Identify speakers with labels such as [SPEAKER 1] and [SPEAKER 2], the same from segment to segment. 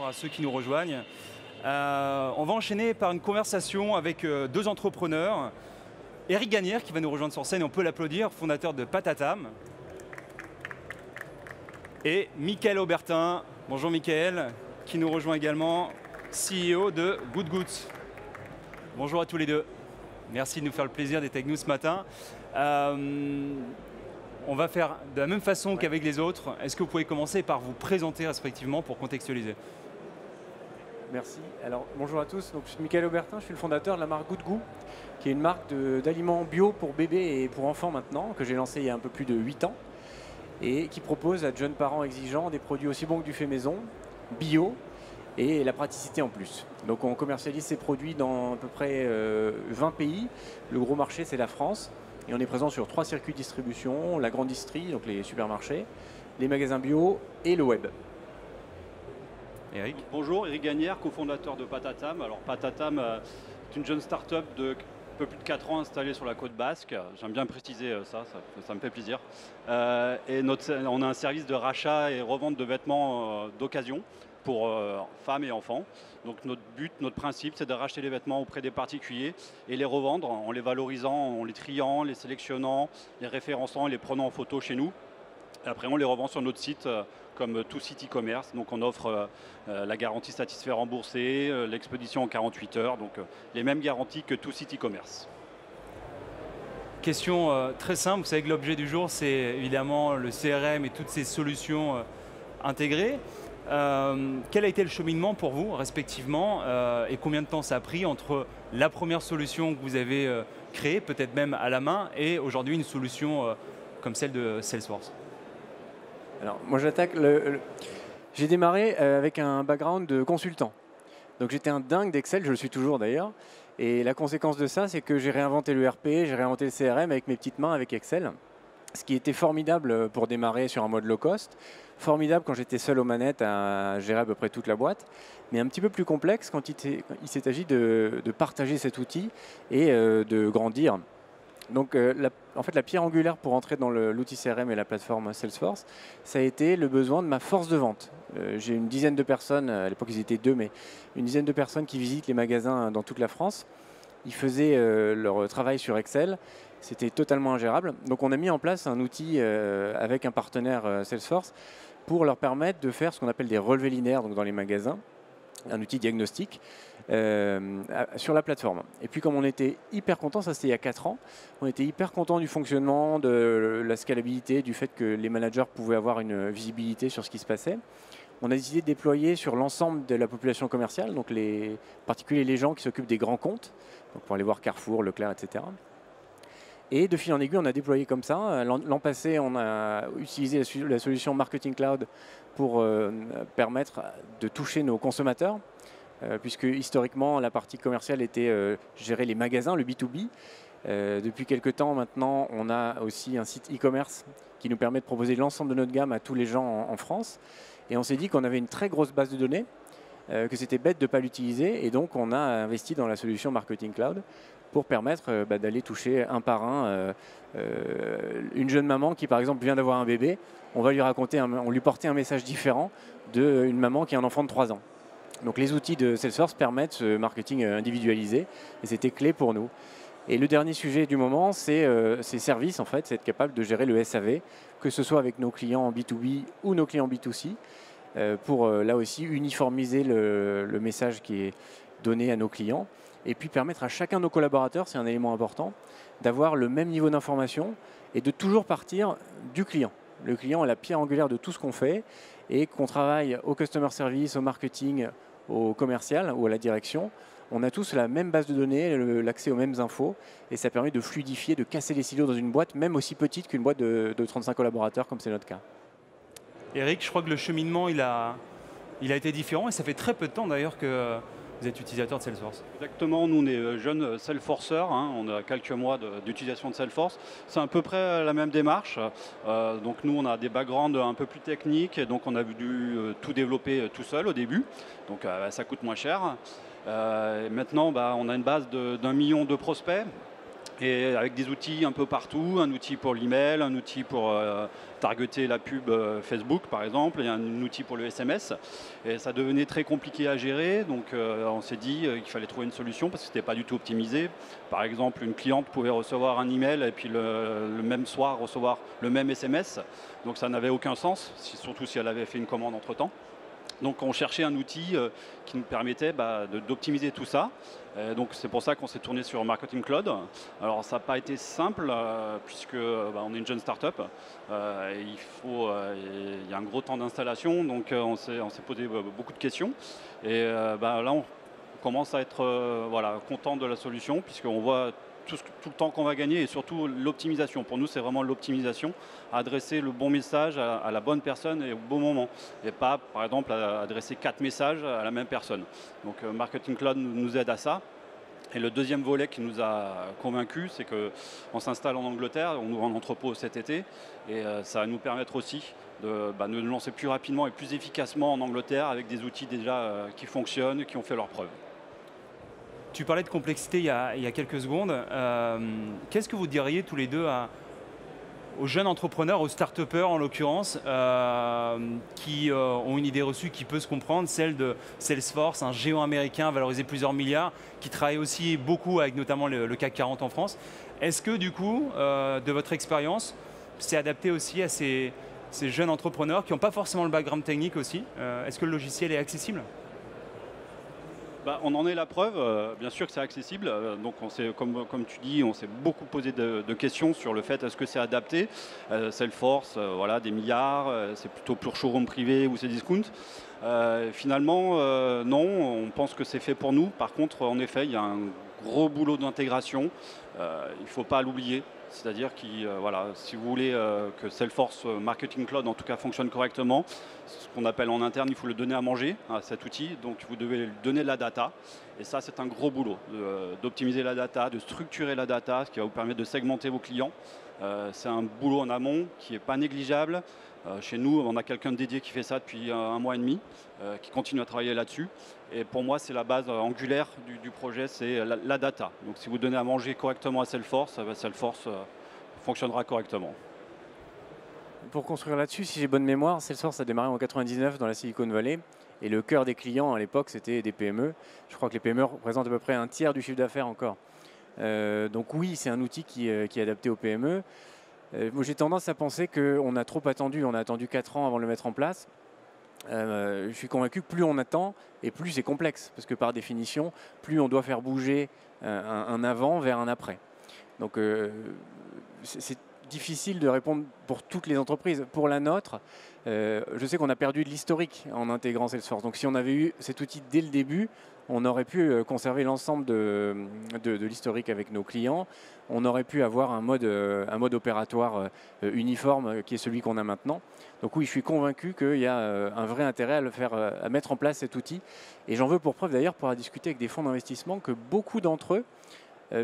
[SPEAKER 1] bonjour à ceux qui nous rejoignent. On va enchaîner par une conversation avec deux entrepreneurs. Eric Gagnère qui va nous rejoindre sur scène, et on peut l'applaudir, fondateur de Patatam. Et Michael Aubertin, bonjour Michael, qui nous rejoint également, CEO de Good Goods. Bonjour à tous les deux. Merci de nous faire le plaisir d'être avec nous ce matin. On va faire de la même façon qu'avec les autres. Est-ce que vous pouvez commencer par vous présenter respectivement pour contextualiser?
[SPEAKER 2] Merci. Alors, bonjour à tous. Donc, je suis Michael Aubertin, je suis le fondateur de la marque Good Goût, qui est une marque d'aliments bio pour bébés et pour enfants maintenant, que j'ai lancée il y a un peu plus de 8 ans, et qui propose à de jeunes parents exigeants des produits aussi bons que du fait maison, bio, et la praticité en plus. Donc on commercialise ces produits dans à peu près 20 pays. Le gros marché, c'est la France. Et on est présent sur 3 circuits de distribution, la grande distrie, donc les supermarchés, les magasins bio et le web.
[SPEAKER 1] Eric.
[SPEAKER 3] Bonjour, Eric Gagnère, cofondateur de Patatam. Alors Patatam est une jeune start-up de un peu plus de 4 ans installée sur la côte basque. J'aime bien préciser ça me fait plaisir. Et on a un service de rachat et revente de vêtements d'occasion pour femmes et enfants. Donc notre but, notre principe, c'est de racheter les vêtements auprès des particuliers et les revendre en les valorisant, en les triant, les sélectionnant, les référençant et les prenant en photo chez nous. Et après, on les revend sur notre site comme tout site e-commerce. Donc on offre la garantie satisfait remboursé, l'expédition en 48 heures, donc les mêmes garanties que tout site e-commerce.
[SPEAKER 1] Question très simple, vous savez que l'objet du jour, c'est évidemment le CRM et toutes ces solutions intégrées. Quel a été le cheminement pour vous, respectivement, et combien de temps ça a pris entre la première solution que vous avez créée, peut-être même à la main, et aujourd'hui une solution comme celle de Salesforce?
[SPEAKER 2] Alors, moi j'attaque. J'ai démarré avec un background de consultant. Donc j'étais un dingue d'Excel, je le suis toujours d'ailleurs. Et la conséquence de ça, c'est que j'ai réinventé l'ERP, j'ai réinventé le CRM avec mes petites mains avec Excel. Ce qui était formidable pour démarrer sur un mode low cost, formidable quand j'étais seul aux manettes à gérer à peu près toute la boîte, mais un petit peu plus complexe quand il s'est agi de partager cet outil et de grandir. Donc en fait, la pierre angulaire pour entrer dans l'outil CRM et la plateforme Salesforce, ça a été le besoin de ma force de vente. J'ai une dizaine de personnes, à l'époque ils étaient 2, mais une dizaine de personnes qui visitent les magasins dans toute la France. Ils faisaient leur travail sur Excel. C'était totalement ingérable. Donc on a mis en place un outil avec un partenaire Salesforce pour leur permettre de faire ce qu'on appelle des relevés linéaires donc dans les magasins, un outil diagnostique sur la plateforme. Et puis comme on était hyper content, ça c'était il y a 4 ans, on était hyper content du fonctionnement, de la scalabilité, du fait que les managers pouvaient avoir une visibilité sur ce qui se passait. On a décidé de déployer sur l'ensemble de la population commerciale, donc en particulier les gens qui s'occupent des grands comptes, donc pour aller voir Carrefour, Leclerc, etc. Et de fil en aiguille, on a déployé comme ça. L'an passé, on a utilisé la solution Marketing Cloud pour permettre de toucher nos consommateurs, puisque historiquement, la partie commerciale était gérer les magasins, le B2B. Depuis quelques temps maintenant, on a aussi un site e-commerce qui nous permet de proposer l'ensemble de notre gamme à tous les gens en France. Et on s'est dit qu'on avait une très grosse base de données, que c'était bête de ne pas l'utiliser. Et donc, on a investi dans la solution Marketing Cloud pour permettre d'aller toucher un par un une jeune maman qui, par exemple, vient d'avoir un bébé. On va lui porter un message différent d'une maman qui a un enfant de 3 ans. Donc, les outils de Salesforce permettent ce marketing individualisé et c'était clé pour nous. Et le dernier sujet du moment, c'est ces services, en fait, c'est être capable de gérer le SAV, que ce soit avec nos clients en B2B ou nos clients B2C, pour là aussi uniformiser le message qui est donné à nos clients et puis permettre à chacun de nos collaborateurs, c'est un élément important, d'avoir le même niveau d'information et de toujours partir du client. Le client est la pierre angulaire de tout ce qu'on fait et qu'on travaille au customer service, au marketing, au commercial ou à la direction. On a tous la même base de données, l'accès aux mêmes infos et ça permet de fluidifier, de casser les silos dans une boîte, même aussi petite qu'une boîte de 35 collaborateurs comme c'est notre cas.
[SPEAKER 1] Eric, je crois que le cheminement, il a été différent et ça fait très peu de temps d'ailleurs que vous êtes utilisateur de Salesforce.
[SPEAKER 3] Exactement, nous on est jeunes Salesforceurs, on a quelques mois d'utilisation de Salesforce. C'est à peu près la même démarche. Donc nous on a des backgrounds un peu plus techniques, et donc on a dû tout développer tout seul au début. Donc ça coûte moins cher. Maintenant on a une base d'1 million de prospects. Et avec des outils un peu partout, un outil pour l'email, un outil pour targeter la pub Facebook par exemple, et un outil pour le SMS. Et ça devenait très compliqué à gérer, donc on s'est dit qu'il fallait trouver une solution parce que ce n'était pas du tout optimisé. Par exemple, une cliente pouvait recevoir un email et puis le même soir recevoir le même SMS. Donc ça n'avait aucun sens, surtout si elle avait fait une commande entre-temps. Donc on cherchait un outil qui nous permettait d'optimiser tout ça. Donc c'est pour ça qu'on s'est tourné sur Marketing Cloud. Alors ça n'a pas été simple puisque on est une jeune start-up. Il y a un gros temps d'installation, donc on s'est posé beaucoup de questions. Et là on commence à être content de la solution puisqu'on voit tout le temps qu'on va gagner et surtout l'optimisation. Pour nous, c'est vraiment l'optimisation, adresser le bon message à la bonne personne et au bon moment. Et pas, par exemple, adresser 4 messages à la même personne. Donc Marketing Cloud nous aide à ça. Et le deuxième volet qui nous a convaincus, c'est qu'on s'installe en Angleterre, on ouvre un entrepôt cet été. Et ça va nous permettre aussi de nous lancer plus rapidement et plus efficacement en Angleterre avec des outils déjà qui fonctionnent, qui ont fait leurs preuves.
[SPEAKER 1] Tu parlais de complexité il y a quelques secondes. Qu'est-ce que vous diriez tous les deux aux jeunes entrepreneurs, aux start-upers en l'occurrence, qui ont une idée reçue qui peut se comprendre, celle de Salesforce, un géant américain valorisé plusieurs milliards, qui travaille aussi beaucoup avec notamment le CAC 40 en France. Est-ce que du coup, de votre expérience, c'est adapté aussi à ces jeunes entrepreneurs qui n'ont pas forcément le background technique aussi? Est-ce que le logiciel est accessible?
[SPEAKER 3] On en est la preuve, bien sûr que c'est accessible. Donc comme tu dis, on s'est beaucoup posé de questions sur le fait est-ce que c'est adapté. Salesforce, des milliards, c'est plutôt pour showroom privé ou c'est discount. Finalement, non, on pense que c'est fait pour nous. Par contre, en effet, il y a un gros boulot d'intégration. Il ne faut pas l'oublier. C'est-à-dire que si vous voulez que Salesforce Marketing Cloud en tout cas fonctionne correctement, ce qu'on appelle en interne, il faut le donner à manger à cet outil. Donc vous devez lui donner de la data. Et ça, c'est un gros boulot d'optimiser la data, de structurer la data, ce qui va vous permettre de segmenter vos clients. C'est un boulot en amont qui n'est pas négligeable. Chez nous, on a quelqu'un de dédié qui fait ça depuis 1 mois et demi, qui continue à travailler là-dessus. Et pour moi, c'est la base angulaire du projet, c'est la data. Donc si vous donnez à manger correctement à Salesforce, Salesforce fonctionnera correctement.
[SPEAKER 2] Pour construire là-dessus, si j'ai bonne mémoire, Salesforce a démarré en 99 dans la Silicon Valley. Et le cœur des clients à l'époque, c'était des PME. Je crois que les PME représentent à peu près un tiers du chiffre d'affaires encore. Donc oui, c'est un outil qui est adapté aux PME. Moi, j'ai tendance à penser qu'on a trop attendu. On a attendu 4 ans avant de le mettre en place. Je suis convaincu que plus on attend et plus c'est complexe. Parce que par définition, plus on doit faire bouger un avant vers un après. Donc c'est difficile de répondre pour toutes les entreprises. Pour la nôtre, je sais qu'on a perdu de l'historique en intégrant Salesforce. Donc si on avait eu cet outil dès le début, on aurait pu conserver l'ensemble de l'historique avec nos clients. On aurait pu avoir un mode opératoire uniforme qui est celui qu'on a maintenant. Donc oui, je suis convaincu qu'il y a un vrai intérêt à mettre en place cet outil. Et j'en veux pour preuve d'ailleurs pour discuter avec des fonds d'investissement que beaucoup d'entre eux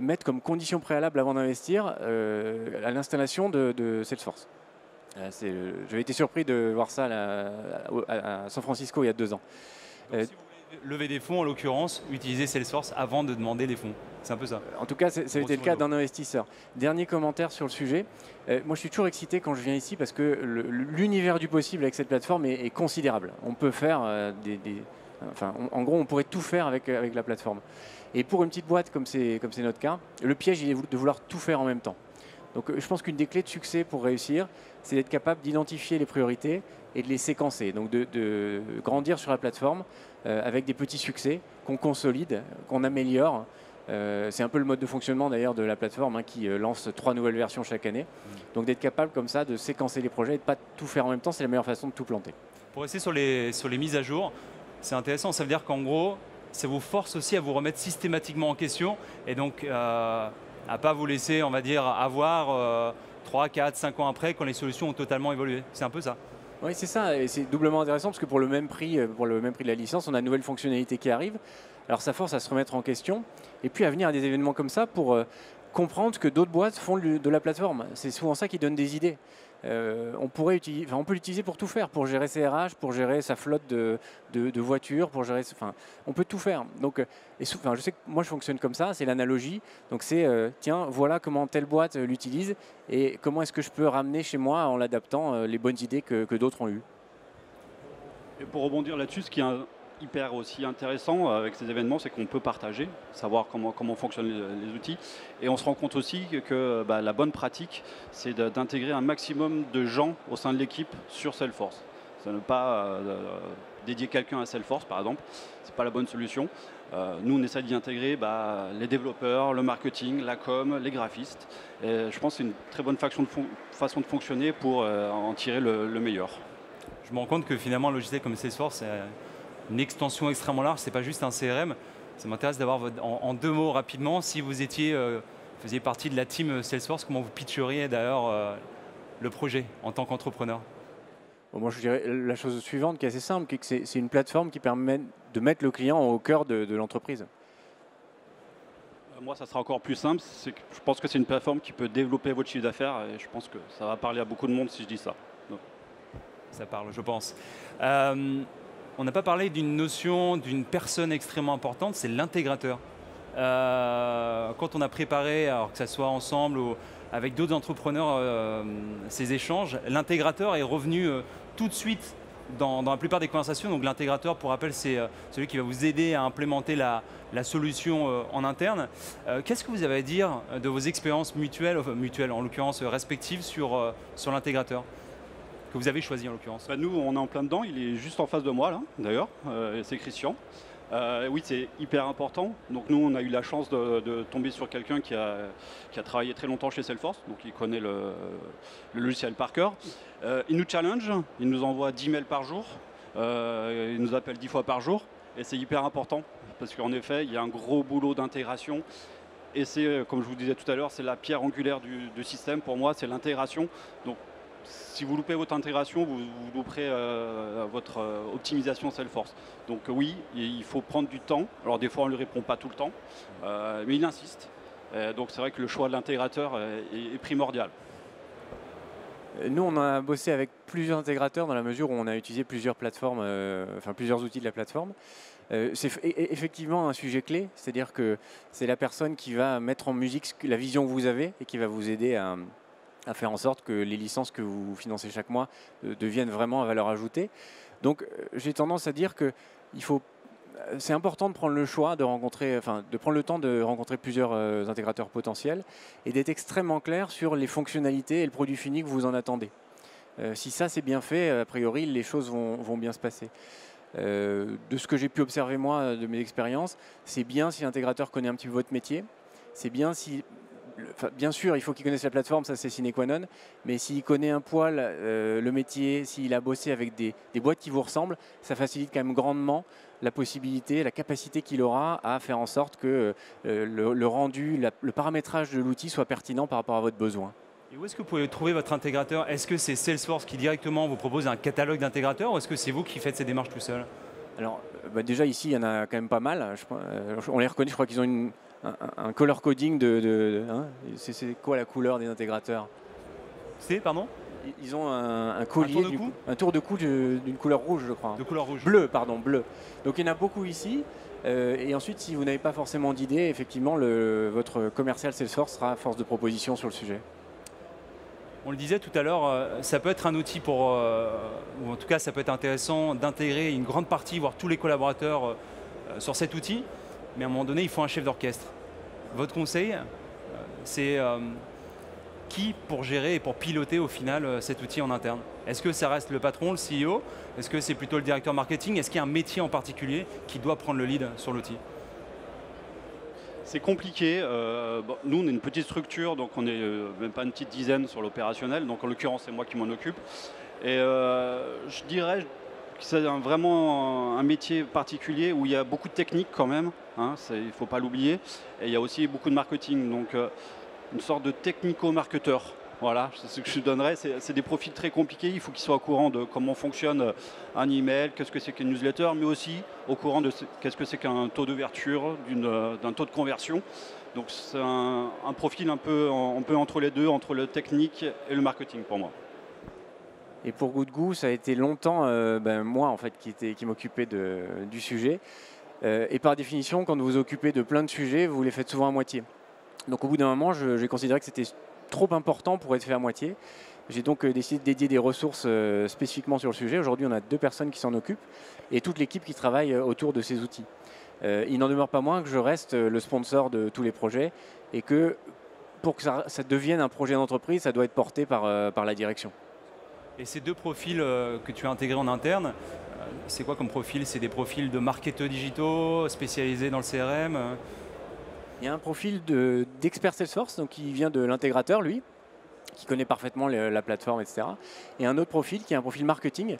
[SPEAKER 2] mettent comme condition préalable avant d'investir à l'installation de Salesforce. J'avais été surpris de voir ça à San Francisco il y a 2 ans.
[SPEAKER 1] Donc, si vous voulez lever des fonds, en l'occurrence, utilisez Salesforce avant de demander des fonds. C'est un peu ça.
[SPEAKER 2] En tout cas, ça a été le cas d'un investisseur. Dernier commentaire sur le sujet. Moi, je suis toujours excité quand je viens ici parce que l'univers du possible avec cette plateforme est considérable. On peut faire en gros, on pourrait tout faire avec la plateforme. Et pour une petite boîte comme c'est notre cas, le piège, il est de vouloir tout faire en même temps. Donc je pense qu'une des clés de succès pour réussir, c'est d'être capable d'identifier les priorités et de les séquencer. Donc de grandir sur la plateforme avec des petits succès qu'on consolide, qu'on améliore. C'est un peu le mode de fonctionnement d'ailleurs de la plateforme qui lance 3 nouvelles versions chaque année. Donc d'être capable comme ça de séquencer les projets et de ne pas tout faire en même temps, c'est la meilleure façon de tout planter.
[SPEAKER 1] Pour rester sur les mises à jour, c'est intéressant, ça veut dire qu'en gros, ça vous force aussi à vous remettre systématiquement en question et donc à ne pas vous laisser, on va dire, avoir 3, 4, 5 ans après quand les solutions ont totalement évolué. C'est un peu ça.
[SPEAKER 2] Oui, c'est ça, et c'est doublement intéressant parce que pour le même prix de la licence, on a de nouvelles fonctionnalités qui arrivent. Alors ça force à se remettre en question et puis à venir à des événements comme ça pour comprendre que d'autres boîtes font de la plateforme. C'est souvent ça qui donne des idées. on peut l'utiliser pour tout faire, pour gérer ses RH, pour gérer sa flotte de voitures, pour gérer, on peut tout faire. Donc, je sais que moi je fonctionne comme ça, c'est l'analogie. Donc c'est, tiens, voilà comment telle boîte l'utilise et comment est-ce que je peux ramener chez moi en l'adaptant les bonnes idées que d'autres ont eues.
[SPEAKER 3] Et pour rebondir là-dessus, ce qui est hyper aussi intéressant avec ces événements, c'est qu'on peut partager, savoir comment fonctionnent les outils. Et on se rend compte aussi que la bonne pratique, c'est d'intégrer un maximum de gens au sein de l'équipe sur Salesforce. Ça ne pas dédier quelqu'un à Salesforce, par exemple, ce n'est pas la bonne solution. Nous, on essaie d'y intégrer les développeurs, le marketing, la com, les graphistes. Et je pense que c'est une très bonne façon de fonctionner pour en tirer le meilleur.
[SPEAKER 1] Je me rends compte que finalement, un logiciel comme Salesforce, c'est une extension extrêmement large, c'est pas juste un CRM. Ça m'intéresse d'avoir en 2 mots rapidement, si vous faisiez partie de la team Salesforce, comment vous pitcheriez d'ailleurs le projet en tant qu'entrepreneur?
[SPEAKER 2] Bon, moi je dirais la chose suivante qui est assez simple, que c'est une plateforme qui permet de mettre le client au cœur de l'entreprise.
[SPEAKER 3] Moi, ça sera encore plus simple. Je pense que c'est une plateforme qui peut développer votre chiffre d'affaires et je pense que ça va parler à beaucoup de monde si je dis ça. Donc.
[SPEAKER 1] Ça parle, je pense. On n'a pas parlé d'une notion, d'une personne extrêmement importante, c'est l'intégrateur. Quand on a préparé, alors que ce soit ensemble ou avec d'autres entrepreneurs, ces échanges, l'intégrateur est revenu tout de suite dans la plupart des conversations. Donc l'intégrateur, pour rappel, c'est celui qui va vous aider à implémenter la solution en interne. Qu'est-ce que vous avez à dire de vos expériences mutuelles en l'occurrence respectives sur l'intégrateur que vous avez choisi en l'occurrence?
[SPEAKER 3] Nous, on est en plein dedans. Il est juste en face de moi, là, d'ailleurs. C'est Christian. Oui, c'est hyper important. Donc nous, on a eu la chance de tomber sur quelqu'un qui a travaillé très longtemps chez Salesforce. Donc il connaît le logiciel par cœur. Il nous challenge. Il nous envoie 10 mails par jour. Il nous appelle 10 fois par jour. Et c'est hyper important. Parce qu'en effet, il y a un gros boulot d'intégration. Et c'est, comme je vous disais tout à l'heure, c'est la pierre angulaire du système. Pour moi, c'est l'intégration. Donc, si vous loupez votre intégration, vous louperez votre optimisation Salesforce. Donc oui, il faut prendre du temps. Alors des fois, on ne lui répond pas tout le temps, mais il insiste. Donc c'est vrai que le choix de l'intégrateur est primordial.
[SPEAKER 2] Nous, on a bossé avec plusieurs intégrateurs dans la mesure où on a utilisé plusieurs plateformes, plusieurs outils de la plateforme. C'est effectivement un sujet clé, c'est-à-dire que c'est la personne qui va mettre en musique la vision que vous avez et qui va vous aider à faire en sorte que les licences que vous financez chaque mois deviennent vraiment à valeur ajoutée. Donc j'ai tendance à dire que c'est important de prendre le choix de prendre le temps de rencontrer plusieurs intégrateurs potentiels et d'être extrêmement clair sur les fonctionnalités et le produit fini que vous en attendez. Si ça c'est bien fait, a priori les choses vont bien se passer. De ce que j'ai pu observer moi de mes expériences, c'est bien si l'intégrateur connaît un petit peu votre métier, c'est bien si... bien sûr, il faut qu'il connaisse la plateforme, ça c'est sine qua non, mais s'il connaît un poil le métier, s'il a bossé avec des boîtes qui vous ressemblent, ça facilite quand même grandement la possibilité, la capacité qu'il aura à faire en sorte que le rendu, le paramétrage de l'outil soit pertinent par rapport à votre besoin.
[SPEAKER 1] Et où est-ce que vous pouvez trouver votre intégrateur? Est-ce que c'est Salesforce qui directement vous propose un catalogue d'intégrateurs ou est-ce que c'est vous qui faites ces démarches tout seul?
[SPEAKER 2] Alors, déjà ici, il y en a quand même pas mal. On les reconnaît, je crois qu'ils ont un color coding c'est quoi la couleur des intégrateurs?
[SPEAKER 1] Pardon?
[SPEAKER 2] Ils ont un collier, un tour de cou d'une couleur rouge, je crois.
[SPEAKER 1] De couleur rouge.
[SPEAKER 2] Bleu, pardon, bleu. Donc il y en a beaucoup ici. Et ensuite, si vous n'avez pas forcément d'idée, effectivement, votre commercial Salesforce sera force de proposition sur le sujet.
[SPEAKER 1] On le disait tout à l'heure, ça peut être un outil ou en tout cas ça peut être intéressant d'intégrer une grande partie, voire tous les collaborateurs sur cet outil, mais à un moment donné, il faut un chef d'orchestre. Votre conseil, c'est qui pour gérer et pour piloter au final cet outil en interne? Est-ce que ça reste le patron, le CEO? Est-ce que c'est plutôt le directeur marketing? Est-ce qu'il y a un métier en particulier qui doit prendre le lead sur l'outil?
[SPEAKER 3] C'est compliqué. Nous, on est une petite structure, donc on n'est même pas une petite dizaine sur l'opérationnel. Donc en l'occurrence, c'est moi qui m'en occupe. Et je dirais que c'est vraiment un métier particulier où il y a beaucoup de technique quand même. Hein, il ne faut pas l'oublier. Et il y a aussi beaucoup de marketing. Donc une sorte de technico-marketeur. Voilà, c'est ce que je donnerais. C'est des profils très compliqués. Il faut qu'ils soient au courant de comment fonctionne un email, qu'est-ce que c'est qu'une newsletter, mais aussi au courant de qu'est-ce que c'est qu'un taux d'ouverture, d'un taux de conversion. Donc c'est un profil un peu entre les deux, entre le technique et le marketing pour moi.
[SPEAKER 2] Et pour Good Goût, ça a été longtemps moi en fait qui m'occupais du sujet. Et par définition, quand vous vous occupez de plein de sujets, vous les faites souvent à moitié. Donc au bout d'un moment, j'ai considéré que c'était trop important pour être fait à moitié. J'ai donc décidé de dédier des ressources spécifiquement sur le sujet. Aujourd'hui, on a 2 personnes qui s'en occupent et toute l'équipe qui travaille autour de ces outils. Il n'en demeure pas moins que je reste le sponsor de tous les projets et que pour que ça devienne un projet d'entreprise, ça doit être porté par la direction.
[SPEAKER 1] Et ces 2 profils que tu as intégrés en interne, c'est quoi comme profil? C'est des profils de marketeurs digitaux, spécialisés dans le CRM?
[SPEAKER 2] Il y a un profil d'expert Salesforce, donc qui vient de l'intégrateur, lui, qui connaît parfaitement la plateforme, etc. Et un autre profil qui est un profil marketing.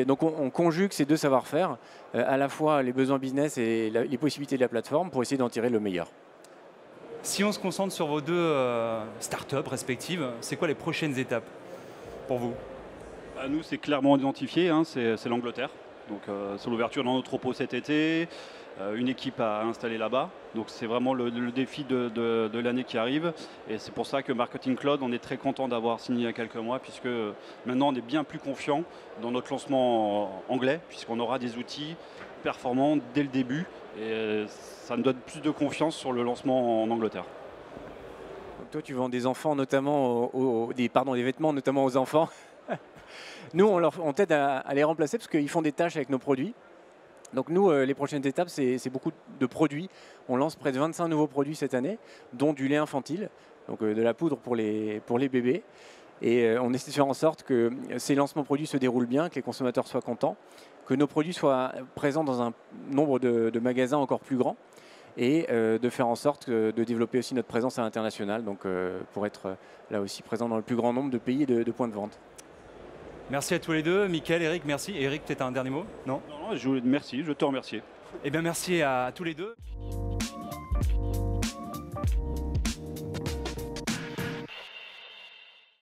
[SPEAKER 2] Donc on conjugue ces 2 savoir-faire, à la fois les besoins business et les possibilités de la plateforme pour essayer d'en tirer le meilleur.
[SPEAKER 1] Si on se concentre sur vos 2 startups respectives, c'est quoi les prochaines étapes pour vous?
[SPEAKER 3] Nous, c'est clairement identifié, hein, c'est l'Angleterre. Donc c'est l'ouverture d'un entrepôt cet été, une équipe à installer là-bas. Donc c'est vraiment le défi de l'année qui arrive. Et c'est pour ça que Marketing Cloud, on est très content d'avoir signé il y a quelques mois, puisque maintenant on est bien plus confiant dans notre lancement anglais, puisqu'on aura des outils performants dès le début. Et ça nous donne plus de confiance sur le lancement en Angleterre.
[SPEAKER 2] Donc toi, tu vends des enfants notamment, des vêtements notamment aux enfants. Nous, on t'aide à les remplacer parce qu'ils font des tâches avec nos produits. Donc nous, les prochaines étapes, c'est beaucoup de produits. On lance près de 25 nouveaux produits cette année, dont du lait infantile, donc de la poudre pour les bébés. Et on essaie de faire en sorte que ces lancements produits se déroulent bien, que les consommateurs soient contents, que nos produits soient présents dans un nombre de magasins encore plus grand et de faire en sorte de développer aussi notre présence à l'international, donc pour être là aussi présent dans le plus grand nombre de pays et de points de vente.
[SPEAKER 1] Merci à tous les 2. Mickaël, Eric, merci. Eric, peut-être un dernier mot? Non?
[SPEAKER 3] Non, merci, je te remercie.
[SPEAKER 1] Eh bien, merci à tous les 2.